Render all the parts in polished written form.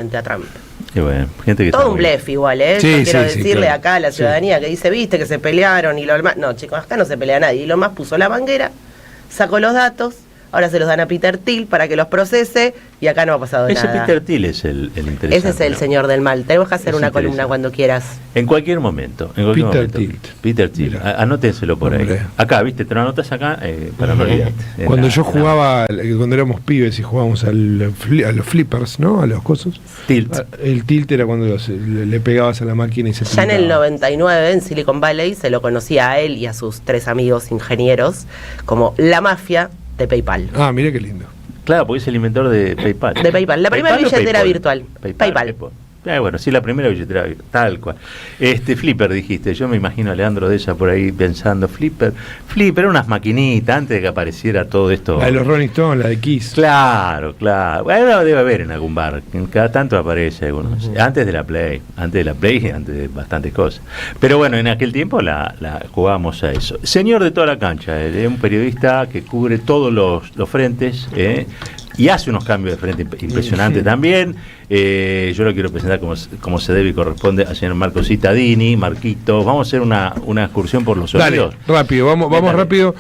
a Trump. Y bueno, gente que todo un blef igual, ¿eh? Sí, yo quiero sí, decirle claro. acá a la ciudadanía que dice, viste que se pelearon y lo demás. No, chicos, acá no se pelea nadie. Y lo más puso la manguera, sacó los datos, ahora se los dan a Peter Thiel para que los procese y acá no ha pasado Ese nada. Peter Thiel es el interesante. Ese es el ¿no? señor del mal. Tenemos que hacer Es una columna interesante. cuando quieras. En cualquier momento. Peter Thiel. Anótenselo por ahí. Hombre. Acá, viste, te lo anotas acá para no olvidarte. Cuando yo jugaba, cuando éramos pibes y jugábamos a los flippers, ¿no? A los cosos. Tilt. El tilt era cuando le pegabas a la máquina y se Ya en el tiltaba. 99, en Silicon Valley, se lo conocía a él y a sus 3 amigos ingenieros como la mafia de PayPal. Ah, mira qué lindo. Claro, porque es el inventor de PayPal. De PayPal. La primera ¿PayPal o billetera PayPal? virtual. PayPal. Bueno, sí, la primera billetera virtual, tal cual. Flipper dijiste, yo me imagino a Leandro de ella por ahí pensando, Flipper, eran unas maquinitas antes de que apareciera todo esto. La de los Rolling Stones, la de Kiss. Claro. Bueno, debe haber en algún bar, cada tanto aparece algunos. Antes de la Play, antes de bastantes cosas. Pero bueno, en aquel tiempo la jugábamos a eso. Señor de toda la cancha, un periodista que cubre todos los frentes, y hace unos cambios de frente impresionantes también. Yo lo quiero presentar como se debe y corresponde al señor Marco Cittadini. Marquito, vamos a hacer una excursión por los sonidos. Dale, rápido, vamos rápido.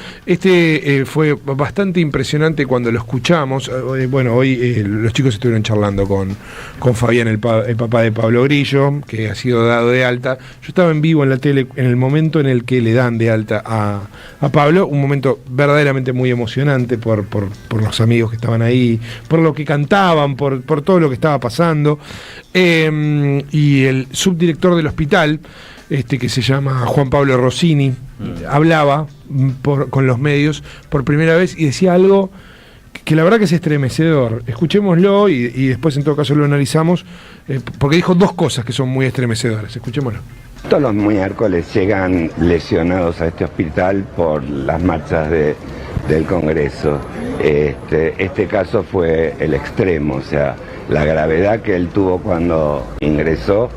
Fue bastante impresionante cuando lo escuchamos. Bueno, hoy los chicos estuvieron charlando con Fabián, el papá de Pablo Grillo, que ha sido dado de alta. Yo estaba en vivo en la tele en el momento en el que le dan de alta a Pablo, un momento verdaderamente muy emocionante por los amigos que estaban ahí, por lo que cantaban, por todo lo que estaba pasando. Y el subdirector del hospital, que se llama Juan Pablo Rossini, hablaba con los medios por primera vez y decía algo que la verdad que es estremecedor. Escuchémoslo y después en todo caso lo analizamos, porque dijo 2 cosas que son muy estremecedoras. Escuchémoslo. Todos los miércoles llegan lesionados a este hospital por las marchas del Congreso. Este caso fue el extremo, o sea, la gravedad que él tuvo cuando ingresó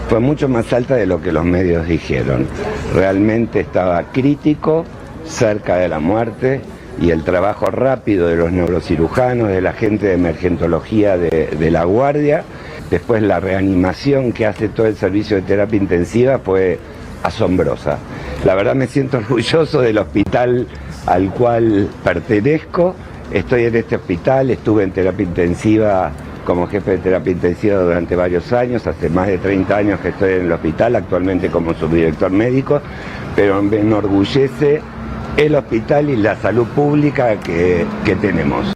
fue mucho más alta de lo que los medios dijeron. Realmente estaba crítico, cerca de la muerte, y el trabajo rápido de los neurocirujanos, de la gente de emergentología de la guardia, después la reanimación que hace todo el servicio de terapia intensiva fue asombrosa. La verdad me siento orgulloso del hospital al cual pertenezco. Estoy en este hospital, estuve en terapia intensiva como jefe de terapia intensiva durante varios años, hace más de 30 años que estoy en el hospital, actualmente como subdirector médico, pero me enorgullece el hospital y la salud pública que tenemos.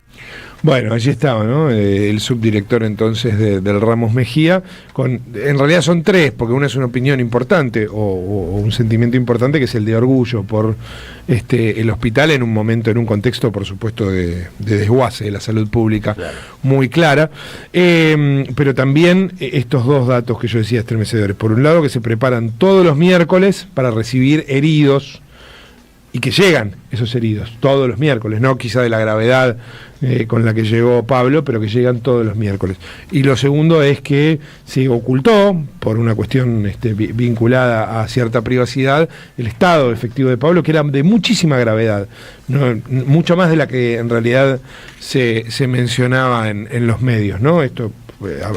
Bueno, allí estaba, ¿no? El subdirector entonces del Ramos Mejía, en realidad son 3, porque una es una opinión importante o un sentimiento importante, que es el de orgullo por el hospital en un momento, en un contexto, por supuesto, de desguace de la salud pública, claro, muy clara, pero también estos 2 datos que yo decía estremecedores. Por un lado, que se preparan todos los miércoles para recibir heridos, y que llegan esos heridos todos los miércoles, no quizá de la gravedad con la que llegó Pablo, pero que llegan todos los miércoles. Y lo segundo es que se ocultó, por una cuestión vinculada a cierta privacidad, el estado efectivo de Pablo, que era de muchísima gravedad, ¿no? Mucho más de la que en realidad se mencionaba en los medios, ¿no? Esto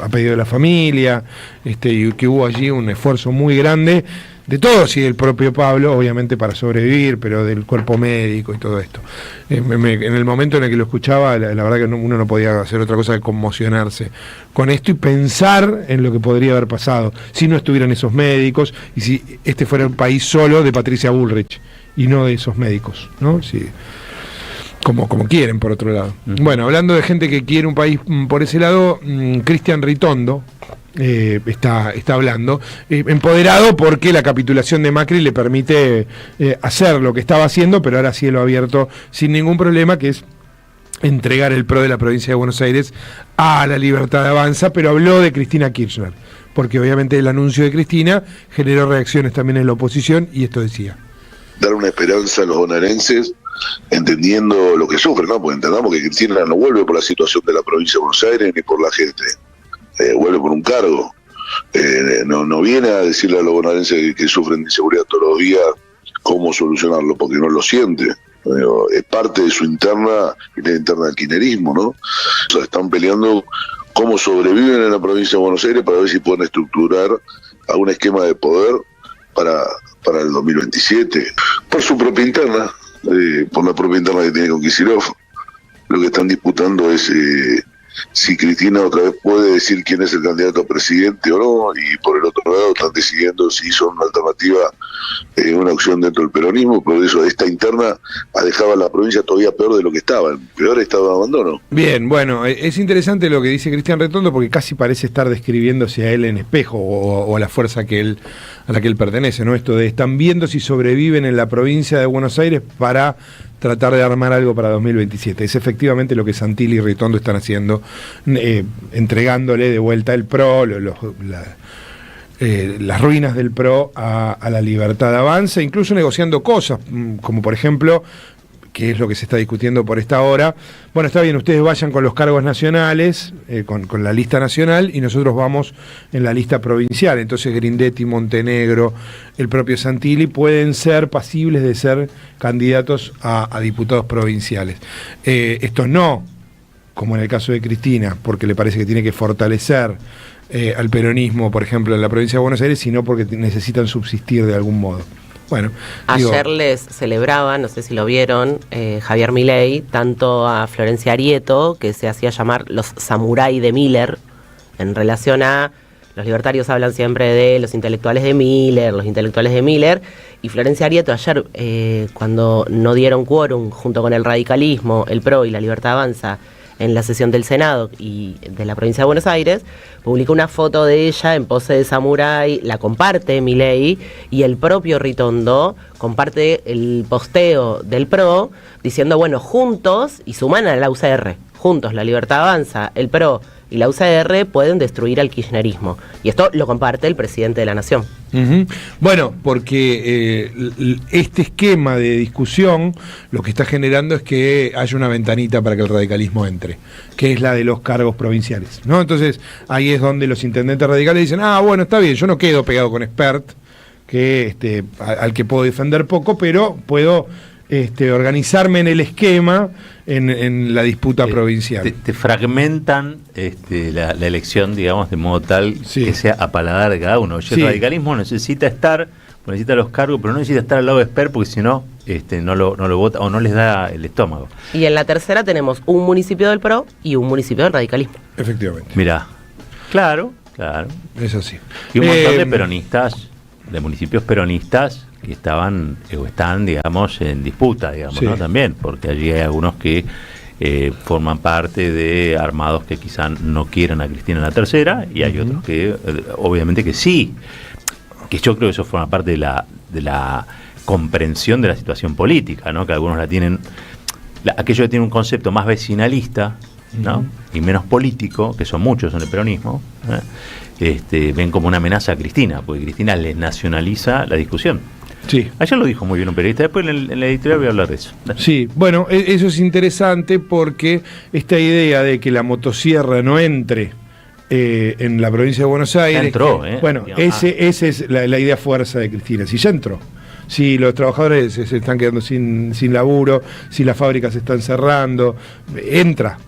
a pedido de la familia, y que hubo allí un esfuerzo muy grande de todos y del propio Pablo, obviamente para sobrevivir, pero del cuerpo médico y todo esto. En el momento en el que lo escuchaba, la verdad que uno no podía hacer otra cosa que conmocionarse con esto y pensar en lo que podría haber pasado si no estuvieran esos médicos y si este fuera un país solo de Patricia Bullrich y no de esos médicos, ¿no? Sí. Como quieren, por otro lado. Bueno, hablando de gente que quiere un país por ese lado, Cristian Ritondo está hablando, empoderado porque la capitulación de Macri le permite hacer lo que estaba haciendo, pero ahora cielo abierto sin ningún problema, que es entregar el PRO de la provincia de Buenos Aires a la Libertad Avanza, pero habló de Cristina Kirchner, porque obviamente el anuncio de Cristina generó reacciones también en la oposición, y esto decía. Dar una esperanza a los bonaerenses, entendiendo lo que sufren, ¿no? Porque entendamos que Cristina no vuelve por la situación de la provincia de Buenos Aires ni por la gente, vuelve por un cargo, no viene a decirle a los bonaerenses que sufren de inseguridad todos los días cómo solucionarlo, porque no lo siente. Es parte de su interna del kirchnerismo, ¿no? O sea, están peleando cómo sobreviven en la provincia de Buenos Aires para ver si pueden estructurar algún esquema de poder para el 2027, por su propia interna, por la propia interna que tiene con Kicillof. Lo que están disputando es si Cristina otra vez puede decir quién es el candidato a presidente o no, y por el otro lado están decidiendo si son una alternativa, una opción dentro del peronismo. Por eso esta interna ha dejado a la provincia todavía peor de lo que estaba, en peor estado de abandono. Bien, bueno, es interesante lo que dice Cristian Retondo, porque casi parece estar describiéndose a él en espejo o a la fuerza a la que él pertenece, ¿no? Esto de están viendo si sobreviven en la provincia de Buenos Aires para tratar de armar algo para 2027. Es efectivamente lo que Santilli y Ritondo están haciendo, entregándole de vuelta el PRO, las ruinas del PRO a la Libertad Avanza, incluso negociando cosas, como por ejemplo, que es lo que se está discutiendo por esta hora. Bueno, está bien, ustedes vayan con los cargos nacionales, con la lista nacional, y nosotros vamos en la lista provincial. Entonces Grindetti, Montenegro, el propio Santilli pueden ser pasibles de ser candidatos a diputados provinciales. Estos no, como en el caso de Cristina, porque le parece que tiene que fortalecer al peronismo, por ejemplo, en la provincia de Buenos Aires, sino porque necesitan subsistir de algún modo. Bueno, ayer les celebraba, no sé si lo vieron, Javier Milei, tanto a Florencia Arieto, que se hacía llamar los samurái de Miller, en relación a, los libertarios hablan siempre de los intelectuales de Miller, y Florencia Arieto ayer, cuando no dieron quórum junto con el radicalismo, el PRO y la Libertad Avanza, en la sesión del Senado y de la provincia de Buenos Aires, publicó una foto de ella en pose de samurái, la comparte Milei, y el propio Ritondo comparte el posteo del PRO diciendo, bueno, juntos, y suman a la UCR, juntos la Libertad Avanza, el PRO y la UCR pueden destruir al kirchnerismo. Y esto lo comparte el presidente de la Nación. Uh-huh. Bueno, porque este esquema de discusión lo que está generando es que haya una ventanita para que el radicalismo entre, que es la de los cargos provinciales, ¿no? Entonces ahí es donde los intendentes radicales dicen, bueno, está bien, yo no quedo pegado con Espert, que al que puedo defender poco, pero puedo organizarme en el esquema en la disputa provincial. Te fragmentan la elección, digamos, de modo tal que sea a paladar de cada uno. El radicalismo necesita los cargos, pero no necesita estar al lado de Esper, porque si no, no lo vota o no les da el estómago. Y en la tercera tenemos un municipio del PRO y un municipio del radicalismo. Efectivamente. Mirá, claro. Es así. Y un montón de peronistas, de municipios peronistas, que estaban o están, digamos, en disputa, digamos, ¿no? También, porque allí hay algunos que forman parte de armados que quizás no quieran a Cristina en la tercera, y hay otros que obviamente que sí, que yo creo que eso forma parte de la comprensión de la situación política, ¿no? Que algunos la tienen, aquellos que tienen un concepto más vecinalista, ¿no? Y menos político, que son muchos en el peronismo, ven como una amenaza a Cristina, porque Cristina les nacionaliza la discusión. Sí. Ayer lo dijo muy bien un periodista, después en la editorial voy a hablar de eso. Sí, bueno, eso es interesante porque esta idea de que la motosierra no entre en la provincia de Buenos Aires... Ya entró, Bueno, esa es la idea fuerza de Cristina, si ya entró. Si los trabajadores se están quedando sin laburo, si las fábricas se están cerrando,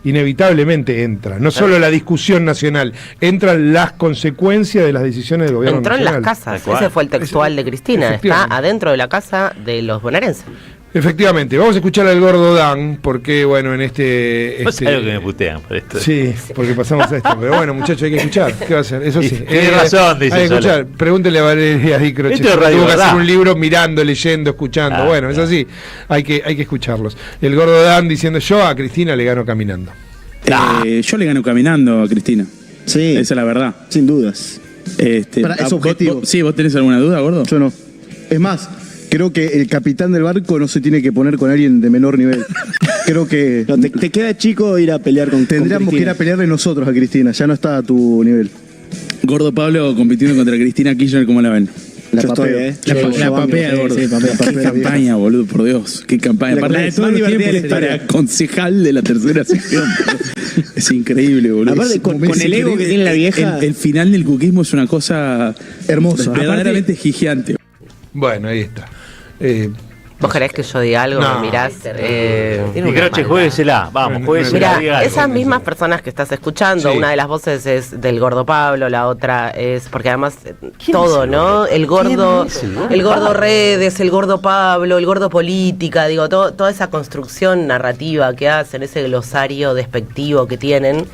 inevitablemente entra. No solo la discusión nacional, entran las consecuencias de las decisiones del gobierno nacional. Entró en las casas, ese fue el textual de Cristina, está adentro de la casa de los bonaerenses. Efectivamente, vamos a escuchar al Gordo Dan, porque bueno, en ¿Vos sabés lo que me putean por esto? Sí, porque pasamos a esto, pero bueno, muchachos, hay que escuchar. ¿Qué va a hacer? Eso sí. Tiene razón, dice. Hay que escuchar. Pregúntele a Valeria Dicroche. Esto es radio, tuvo que ¿verdad? hacer un libro mirando, leyendo, escuchando. Bueno, es así. Hay que escucharlos. El Gordo Dan diciendo, yo a Cristina le gano caminando. Yo le gano caminando a Cristina. Sí. Esa es la verdad. Sin dudas. Es objetivo. ¿Vos tenés alguna duda, Gordo? Yo no. Es más, creo que el capitán del barco no se tiene que poner con alguien de menor nivel. Creo que... No, te queda chico ir a pelear con tendríamos que ir a pelearle nosotros a Cristina. Ya no está a tu nivel. Gordo Pablo compitiendo contra Cristina Kirchner, ¿cómo la ven? La papea, La papea, Gordo. Sí, papea, Qué campaña, boludo, por Dios. Qué campaña. La Aparte, de todo el más tiempo divertida de la era concejal de la tercera sección. Es increíble, boludo. Aparte, con el ego que tiene la vieja. El final del cuquismo es una cosa hermosa. verdaderamente gigiante. Bueno, ahí está. ¿Vos querés que yo diga algo? No. Me mirás. Y Croce, juéguesela, vamos, juéguesela. Mira, esas mismas personas que estás escuchando, Sí. una de las voces es del Gordo Pablo, la otra es, porque además ¿Quién todo, es el ¿no? Gordo? El Gordo, ¿Quién es el Gordo el Gordo Pablo? Redes, el Gordo Pablo, el Gordo Política, digo, toda esa construcción narrativa que hacen, ese glosario despectivo que tienen.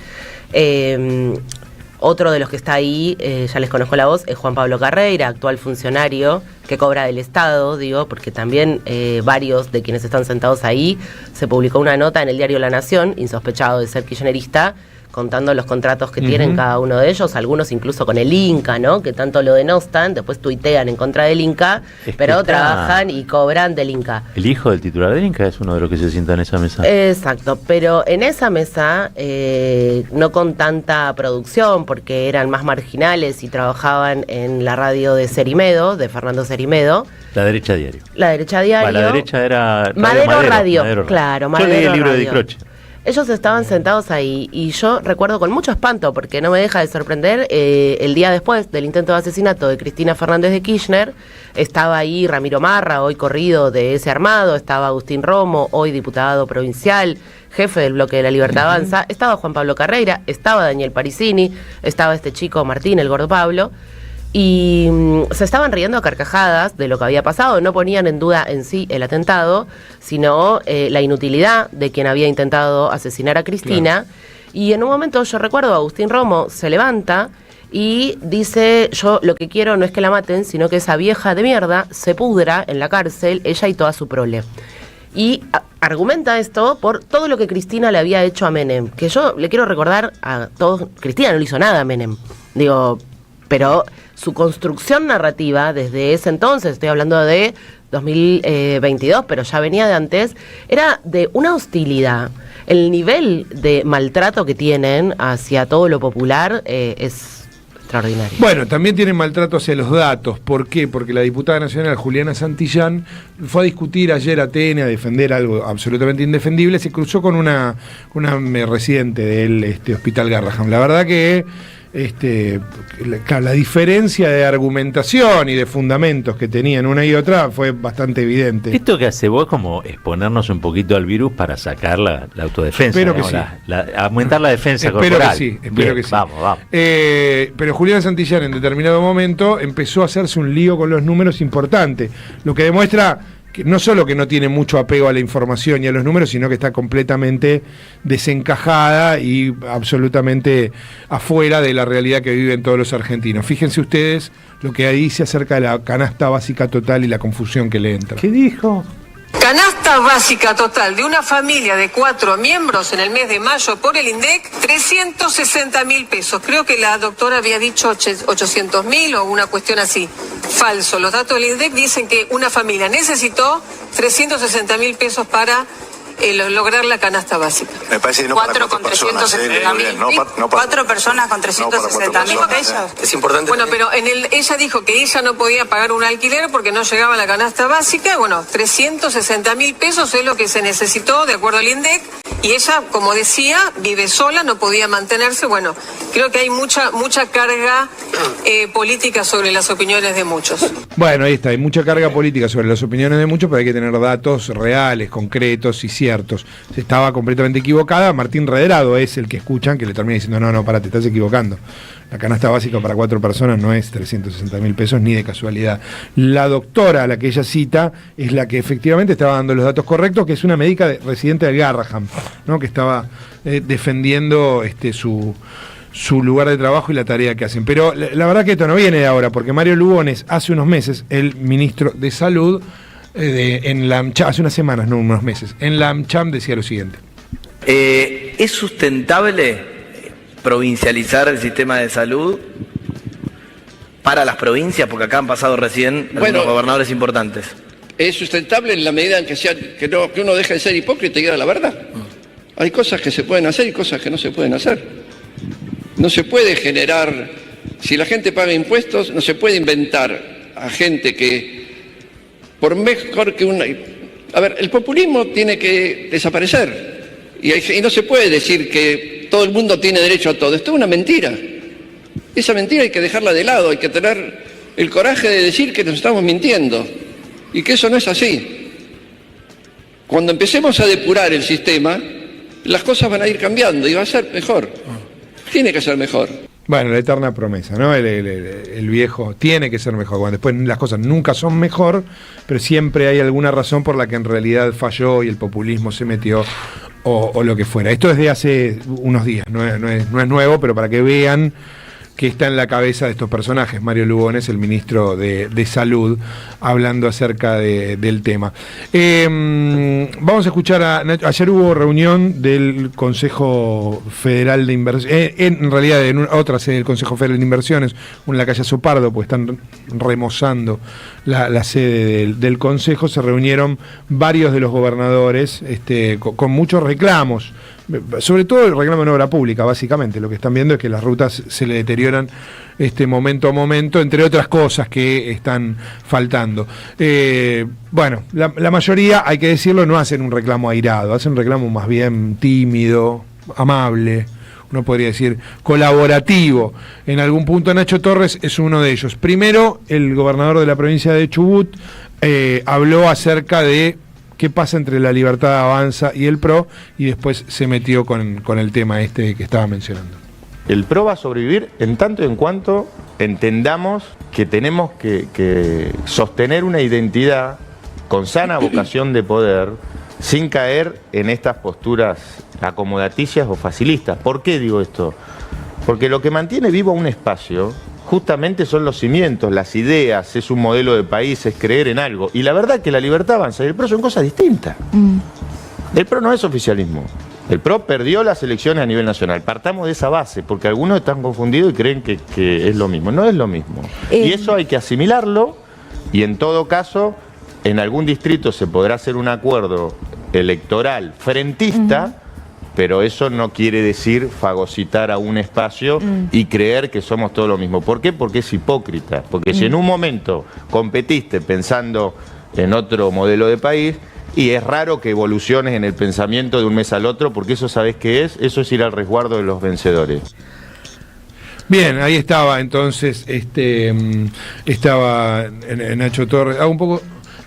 Otro de los que está ahí, ya les conozco la voz, es Juan Pablo Carreira, actual funcionario que cobra del Estado, digo, porque también varios de quienes están sentados ahí, se publicó una nota en el diario La Nación, insospechado de ser kirchnerista, contando los contratos que tienen cada uno de ellos, algunos incluso con el Inca, ¿no? Que tanto lo denostan, después tuitean en contra del Inca, Es que pero está- trabajan y cobran del Inca. El hijo del titular del Inca es uno de los que se sienta en esa mesa. Exacto, pero en esa mesa, no con tanta producción, porque eran más marginales y trabajaban en la radio de Cerimedo, de Fernando Cerimedo, La derecha diario. la derecha diario. La derecha era Madero Radio, claro, Yo leí Madero el libro de Radio. Di Croce. Ellos estaban sentados ahí y yo recuerdo con mucho espanto, porque no me deja de sorprender, el día después del intento de asesinato de Cristina Fernández de Kirchner, estaba ahí Ramiro Marra, hoy corrido de ese armado, estaba Agustín Romo, hoy diputado provincial, jefe del Bloque de la Libertad Avanza, estaba Juan Pablo Carreira, estaba Daniel Parisini, estaba este chico Martín, el Gordo Pablo, y se estaban riendo a carcajadas de lo que había pasado, no ponían en duda en sí el atentado, sino la inutilidad de quien había intentado asesinar a Cristina. Y en un momento yo recuerdo a Agustín Romo se levanta y dice: yo lo que quiero no es que la maten, sino que esa vieja de mierda se pudra en la cárcel, ella y toda su prole. Y argumenta esto por todo lo que Cristina le había hecho a Menem, que yo le quiero recordar a todos, Cristina no le hizo nada a Menem, digo, pero su construcción narrativa desde ese entonces, estoy hablando de 2022, pero ya venía de antes, era de una hostilidad. El nivel de maltrato que tienen hacia todo lo popular es extraordinario. Bueno, también tienen maltrato hacia los datos. ¿Por qué? Porque la diputada nacional Juliana Santillán fue a discutir ayer a TN, a defender algo absolutamente indefendible. Se cruzó con una residente del Hospital Garrahan. La verdad que la diferencia de argumentación y de fundamentos que tenían una y otra fue bastante evidente. Esto que hace vos es como exponernos un poquito al virus para sacar la autodefensa. Espero que digamos, sí. Aumentar la defensa Espero corporal. que sí, espero Bien, que sí. Vamos. Pero Juliana Santillán en determinado momento empezó a hacerse un lío con los números importante, lo que demuestra que no solo que no tiene mucho apego a la información y a los números, sino que está completamente desencajada y absolutamente afuera de la realidad que viven todos los argentinos. Fíjense ustedes lo que ahí dice acerca de la canasta básica total y la confusión que le entra. ¿Qué dijo? Canasta básica total de una familia de 4 miembros en el mes de mayo por el INDEC, 360.000 pesos. Creo que la doctora había dicho 800.000 o una cuestión así. Falso. Los datos del INDEC dicen que una familia necesitó 360.000 pesos para lograr la canasta básica. Me parece que no para 4 personas. 4 personas con 360.000 pesos. Es importante. Bueno, pero ella dijo que ella no podía pagar un alquiler porque no llegaba a la canasta básica. Bueno, 360.000 pesos es lo que se necesitó de acuerdo al INDEC. Y ella, como decía, vive sola, no podía mantenerse. Bueno, creo que hay mucha carga política sobre las opiniones de muchos. Bueno, ahí está, hay mucha carga política sobre las opiniones de muchos, pero hay que tener datos reales, concretos y ciertos. Se estaba completamente equivocada. Martín Redrado es el que escuchan, que le termina diciendo: no, para, te estás equivocando. La canasta básica para 4 personas no es 360.000 pesos ni de casualidad. La doctora a la que ella cita es la que efectivamente estaba dando los datos correctos, que es una médica residente del Garrahan, ¿no? Que estaba defendiendo su lugar de trabajo y la tarea que hacen. Pero la verdad que esto no viene de ahora, porque Mario Lugones, hace unos meses, el ministro de Salud, en la AmCham, hace unas semanas, no unos meses, en la AmCham decía lo siguiente. ¿Es sustentable provincializar el sistema de salud para las provincias? Porque acá han pasado recién algunos gobernadores importantes. Es sustentable en la medida en que uno deje de ser hipócrita y diga la verdad. Hay cosas que se pueden hacer y cosas que no se pueden hacer. No se puede generar, si la gente paga impuestos, no se puede inventar a gente que, por mejor que una... A ver, el populismo tiene que desaparecer y no se puede decir que todo el mundo tiene derecho a todo. Esto es una mentira. Esa mentira hay que dejarla de lado, hay que tener el coraje de decir que nos estamos mintiendo y que eso no es así. Cuando empecemos a depurar el sistema, las cosas van a ir cambiando y va a ser mejor. Tiene que ser mejor. Bueno, la eterna promesa, ¿no? El viejo tiene que ser mejor. Bueno, después las cosas nunca son mejor, pero siempre hay alguna razón por la que en realidad falló y el populismo se metió o lo que fuera. Esto es de hace unos días, no es nuevo, pero para que vean que está en la cabeza de estos personajes. Mario Lugones, el ministro de Salud, hablando acerca del tema. Vamos a escuchar ayer hubo reunión del Consejo Federal de Inversiones, en realidad en otra sede del Consejo Federal de Inversiones, en la calle Sopardo, pues están remozando la sede del Consejo. Se reunieron varios de los gobernadores con muchos reclamos, sobre todo el reclamo en obra pública. Básicamente lo que están viendo es que las rutas se le deterioran momento a momento, entre otras cosas que están faltando. Bueno, la mayoría, hay que decirlo, no hacen un reclamo airado, hacen un reclamo más bien tímido, amable, uno podría decir colaborativo. En algún punto Nacho Torres es uno de ellos. Primero, el gobernador de la provincia de Chubut habló acerca de qué pasa entre la Libertad Avanza y el PRO, y después se metió con el tema que estaba mencionando. El PRO va a sobrevivir en tanto y en cuanto entendamos que tenemos que sostener una identidad con sana vocación de poder, sin caer en estas posturas acomodaticias o facilistas. ¿Por qué digo esto? Porque lo que mantiene vivo un espacio justamente son los cimientos, las ideas, es un modelo de país, es creer en algo. Y la verdad que la Libertad Avanza y el PRO son cosas distintas. El PRO no es oficialismo. El PRO perdió las elecciones a nivel nacional. Partamos de esa base, porque algunos están confundidos y creen que es lo mismo. No es lo mismo. Y eso hay que asimilarlo, y en todo caso, en algún distrito se podrá hacer un acuerdo electoral frentista, pero eso no quiere decir fagocitar a un espacio y creer que somos todo lo mismo. ¿Por qué? Porque es hipócrita. Porque si en un momento competiste pensando en otro modelo de país, y es raro que evoluciones en el pensamiento de un mes al otro, porque eso, ¿sabés qué es? Eso es ir al resguardo de los vencedores. Bien, ahí estaba entonces, estaba Nacho Torres. Un poco,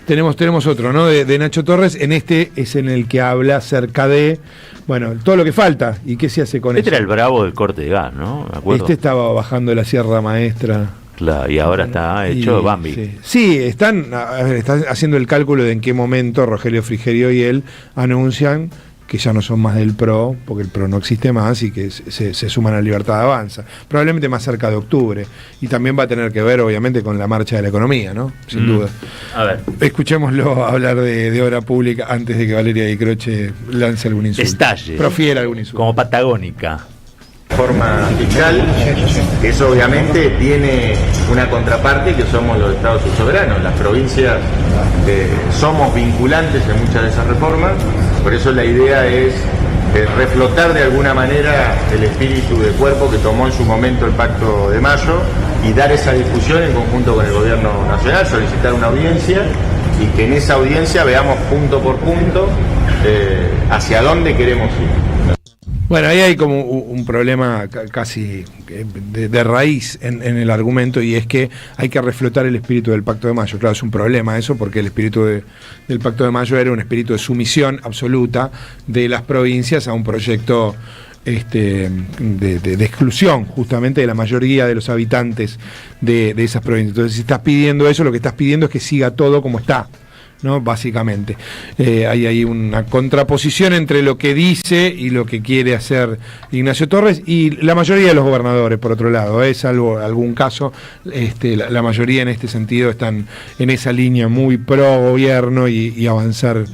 tenemos otro, ¿no? De Nacho Torres. Es en el que habla acerca de, bueno, todo lo que falta y qué se hace con eso. Era el bravo del corte de gas, ¿no? Me acuerdo. Estaba bajando la Sierra Maestra. Claro, y ahora está hecho Bambi. Sí, están haciendo el cálculo de en qué momento Rogelio Frigerio y él anuncian que ya no son más del PRO, porque el PRO no existe más, y que se suman a Libertad Avanza. Probablemente más cerca de octubre. Y también va a tener que ver, obviamente, con la marcha de la economía, ¿no? Sin duda. A ver. Escuchémoslo hablar de obra pública antes de que Valeria Di Croce lance algún insulto. Estalle. Profiera algún insulto. Como patagónica. Forma fiscal, eso obviamente tiene una contraparte que somos los estados soberanos. Las provincias somos vinculantes en muchas de esas reformas, por eso la idea es reflotar de alguna manera el espíritu de cuerpo que tomó en su momento el Pacto de Mayo y dar esa discusión en conjunto con el gobierno nacional, solicitar una audiencia y que en esa audiencia veamos punto por punto hacia dónde queremos ir. Bueno, ahí hay como un problema casi de raíz en el argumento, y es que hay que reflotar el espíritu del Pacto de Mayo. Claro, es un problema eso, porque el espíritu del Pacto de Mayo era un espíritu de sumisión absoluta de las provincias a un proyecto de exclusión justamente de la mayoría de los habitantes de esas provincias. Entonces, si estás pidiendo eso, lo que estás pidiendo es que siga todo como está, ¿no? Básicamente. Hay ahí una contraposición entre lo que dice y lo que quiere hacer Ignacio Torres y la mayoría de los gobernadores, por otro lado, salvo algún caso, la mayoría en este sentido están en esa línea muy pro gobierno y avanzar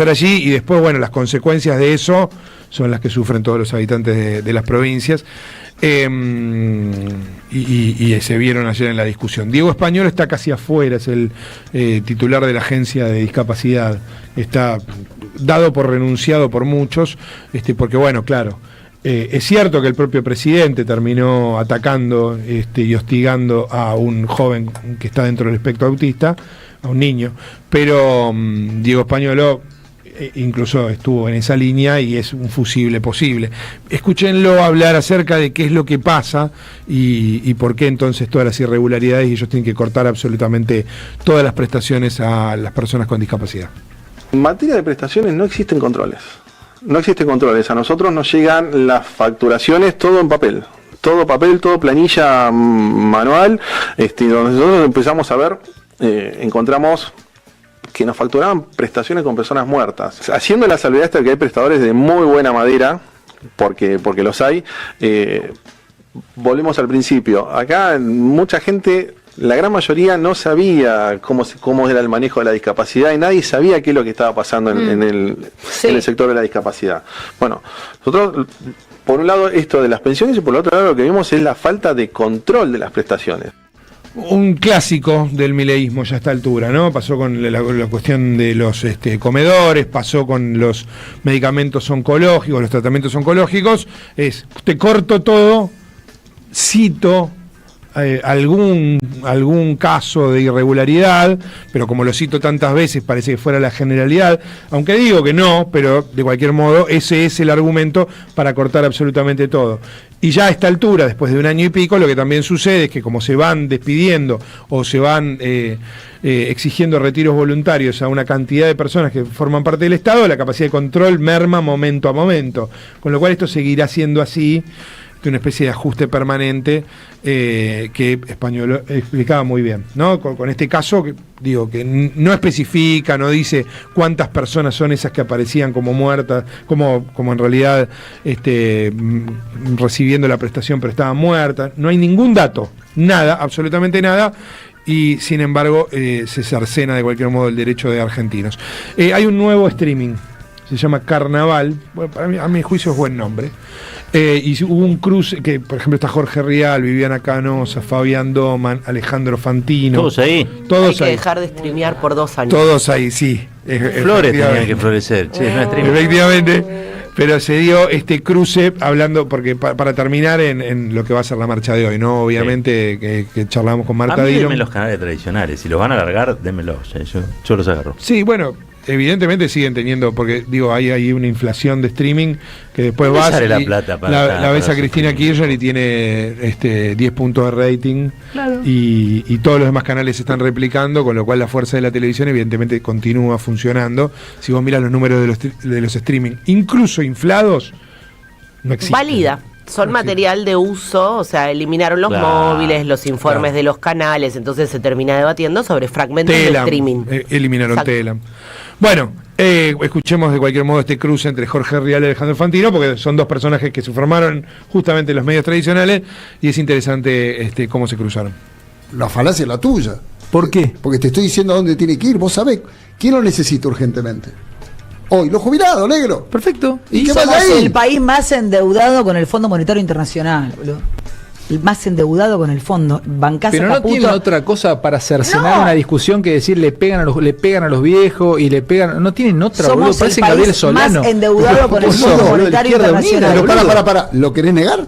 allí, y después, bueno, las consecuencias de eso son las que sufren todos los habitantes de las provincias. Y se vieron ayer en la discusión. Diego Español está casi afuera, es el titular de la agencia de discapacidad. Está dado por renunciado por muchos, porque bueno, claro, es cierto que el propio presidente terminó atacando y hostigando a un joven que está dentro del espectro autista, a un niño, pero Diego Español incluso estuvo en esa línea y es un fusible posible. Escúchenlo hablar acerca de qué es lo que pasa y por qué entonces todas las irregularidades, y ellos tienen que cortar absolutamente todas las prestaciones a las personas con discapacidad. En materia de prestaciones no existen controles. No existen controles. A nosotros nos llegan las facturaciones todo en papel. Todo papel, todo planilla manual. Donde nosotros empezamos a ver, encontramos que nos facturaban prestaciones con personas muertas. Haciendo la salvedad de que hay prestadores de muy buena madera, porque los hay, volvemos al principio. Acá mucha gente, la gran mayoría no sabía cómo era el manejo de la discapacidad y nadie sabía qué es lo que estaba pasando en el sector de la discapacidad. Bueno, nosotros, por un lado, esto de las pensiones y por el otro lado lo que vimos es la falta de control de las prestaciones. Un clásico del mileísmo ya a esta altura, ¿no? Pasó con la cuestión de los comedores, pasó con los medicamentos oncológicos, los tratamientos oncológicos. Te corto todo, cito algún caso de irregularidad, pero como lo cito tantas veces parece que fuera la generalidad, aunque digo que no, pero de cualquier modo ese es el argumento para cortar absolutamente todo. Y ya a esta altura, después de un año y pico, lo que también sucede es que como se van despidiendo o se van exigiendo retiros voluntarios a una cantidad de personas que forman parte del Estado, la capacidad de control merma momento a momento, con lo cual esto seguirá siendo así, que una especie de ajuste permanente que Español explicaba muy bien, ¿no? Con este caso, que no especifica, no dice cuántas personas son esas que aparecían como muertas, como en realidad recibiendo la prestación pero estaban muertas, no hay ningún dato, nada, absolutamente nada. Y sin embargo se cercena de cualquier modo el derecho de argentinos. Hay un nuevo streaming, se llama Carnaval, bueno, para mí, a mi juicio es buen nombre. Y hubo un cruce, que por ejemplo está Jorge Rial, Viviana Canosa, Fabián Doman, Alejandro Fantino. Todos ahí. Hay que dejar de streamear por 2 años. Todos ahí, sí. Flores tenían que florecer. Sí, no efectivamente. Pero se dio este cruce hablando, porque para terminar en lo que va a ser la marcha de hoy, ¿no? Obviamente que charlamos con Marta Dillon. Denme los canales tradicionales, si los van a alargar, démelos, yo los agarro. Sí, bueno, evidentemente siguen teniendo, porque hay una inflación de streaming que después vas sale y la plata la ves a Cristina Kirchner y tiene 10 puntos de rating. Claro. Y todos los demás canales se están replicando, con lo cual la fuerza de la televisión evidentemente continúa funcionando. Si vos miras los números de los streaming, incluso inflados, no existen. Válida. Son material de uso, o sea, eliminaron los móviles, los informes de los canales, entonces se termina debatiendo sobre fragmentos de streaming. Eliminaron Telam. Bueno, escuchemos de cualquier modo este cruce entre Jorge Rial y Alejandro Fantino, porque son dos personajes que se formaron justamente en los medios tradicionales, y es interesante cómo se cruzaron. La falacia es la tuya. ¿Por qué? Porque te estoy diciendo a dónde tiene que ir. Vos sabés, ¿quién lo necesita urgentemente? Hoy, los jubilados, negro. Perfecto. ¿Y qué somos el país más endeudado con el Fondo Monetario Internacional, boludo. El más endeudado con el fondo. Bancás pero no tiene otra cosa para cercenar una discusión que decir le pegan a los viejos y le pegan. No tienen otra, boludo. Somos el país más endeudado con el Fondo Monetario Internacional. Pero para. ¿Lo querés negar?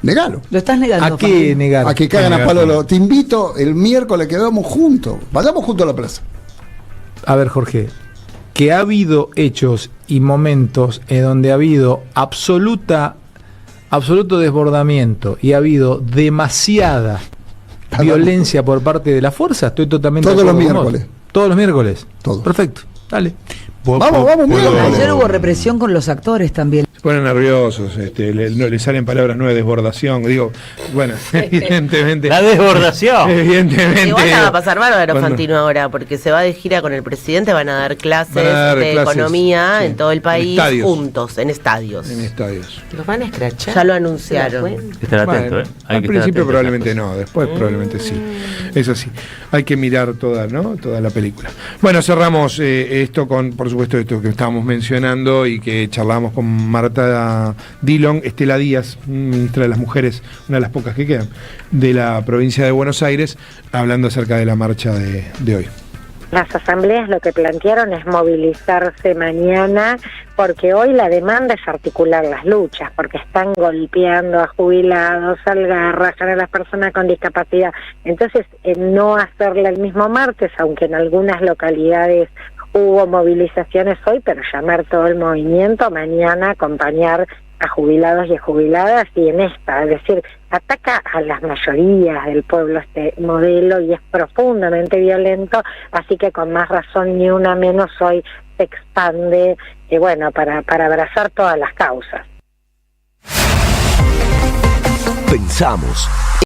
Negalo. Lo estás negando. ¿A qué negar? A que cagan a palo. Te invito el miércoles que vamos juntos. Vayamos juntos a la plaza. A ver, Jorge, que ha habido hechos y momentos en donde ha habido absoluto desbordamiento y ha habido demasiada violencia por parte de la fuerza, estoy totalmente todos los miércoles. Todos los miércoles. Todos. Perfecto. Dale. Vamos, ayer hubo represión con los actores también. Se ponen nerviosos, le salen palabras nuevas, desbordación. Digo, bueno, evidentemente. La desbordación. Evidentemente. Igual la va a pasar bárbaro Fantino ahora, porque se va de gira con el presidente, van a dar clases de economía en todo el país, juntos, en estadios. ¿Los van a escrachar? Ya lo anunciaron. Estar atento, Al principio probablemente no, después probablemente sí. Eso sí, hay que mirar toda la película. Bueno, cerramos esto con, por supuesto, esto que estábamos mencionando y que charlamos con Marta Dillon, Estela Díaz, ministra de las Mujeres, una de las pocas que quedan, de la provincia de Buenos Aires, hablando acerca de la marcha de hoy. Las asambleas lo que plantearon es movilizarse mañana, porque hoy la demanda es articular las luchas, porque están golpeando a jubilados, rajan a las personas con discapacidad. Entonces, no hacerla el mismo martes, aunque en algunas localidades hubo movilizaciones hoy, pero llamar todo el movimiento mañana, acompañar a jubilados y a jubiladas, y en esta, es decir, ataca a las mayorías del pueblo este modelo y es profundamente violento, así que con más razón Ni Una Menos hoy se expande, para abrazar todas las causas. Pensamos